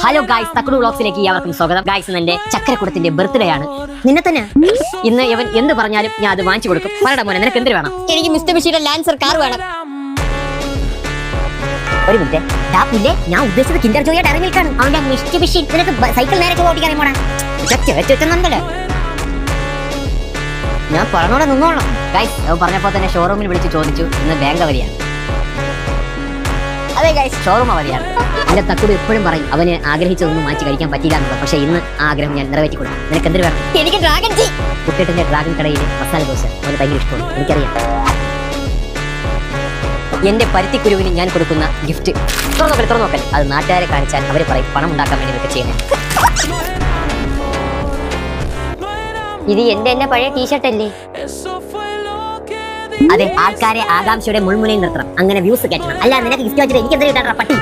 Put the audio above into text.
Hello guys, Thakkudu വ്ളോഗ്സിലേക്ക് ഏവർക്കും സ്വാഗതം. Guys, ഇന്ന് എന്റെ ചക്കരക്കുടത്തിന്റെ ബർത്ത്ഡേ ആണ്. നിന്നെ തന്നെ ഇന്ന് ഇവൻ എന്ത് പറഞ്ഞാലും ഞാൻ അത് വാങ്ങിച്ചു കൊടുക്കും. പറയടാ മോനെ, നിനക്ക് എന്ത് വേണം? എനിക്ക് മിസ്റ്റർ ബഷീറിന്റെ ലാൻസർ കാർ വേണം. ഒരു മിനിറ്റ്, ഞാൻ ഉദ്ദേശിച്ചത് കിൻഡർ ജോയ് ഡയറി മിൽക്ക് ആണ്. അവന്റെ മിസ്റ്റർ ബഷീർ നിനക്ക് സൈക്കിൾ നേരെ ഓടിക്കാൻ പോണേ. ഞാൻ പറഞ്ഞോടെ നിന്നോളാം. ഗായ്സ്, അവൻ പറഞ്ഞപ്പോ തന്നെ ഷോറൂമിൽ വിളിച്ച് ചോദിച്ചു ഇന്ന് ബാങ്ക് അവധിയാണ്. അതെ ഗായ്സ്, ഷോറൂം അവധിയാണ്. എന്റെ തക്കുട് എപ്പോഴും പറയും അവന് ആഗ്രഹിച്ചതൊന്നും മാറ്റി കഴിക്കാൻ പറ്റില്ല എന്നുള്ളത്. പക്ഷേ ഇന്ന് ആ ആഗ്രഹം ഞാൻ നിറവേറ്റി കൊടുക്കും. നിനക്ക് എന്ത് വേണം? എനിക്ക് ഡ്രാഗൺ ടീ. കുട്ടിയുടെ ഡ്രാഗൺ കടയിലെ മസാല ദോശ അവന് ഭയങ്കര ഇഷ്ടമാണ്, എനിക്കറിയാം. എന്റെ പരുത്തിക്കുരുവിന് ഞാൻ കൊടുക്കുന്ന ഗിഫ്റ്റ് തുറന്നോക്കൽ. അത് നാട്ടുകാരെ കാണിച്ചാൽ അവർ പറയും പണം ഉണ്ടാക്കാൻ വേണ്ടി ഇതൊക്കെ ചെയ്യുന്നത്. ഇത് എന്റെ പഴയ ടീഷർട്ട് അല്ലേ? അതെ, ആൾക്കാരെ ആകാംക്ഷയുടെ മുൾമുനയിൽ നിർത്തണം, അങ്ങനെ വ്യൂസ് കയറ്റണം. അല്ല, നിനക്ക് ഗിഫ്റ്റ് വെച്ചിട്ട് എനിക്ക് എന്ത് കിട്ടാ പട്ടി?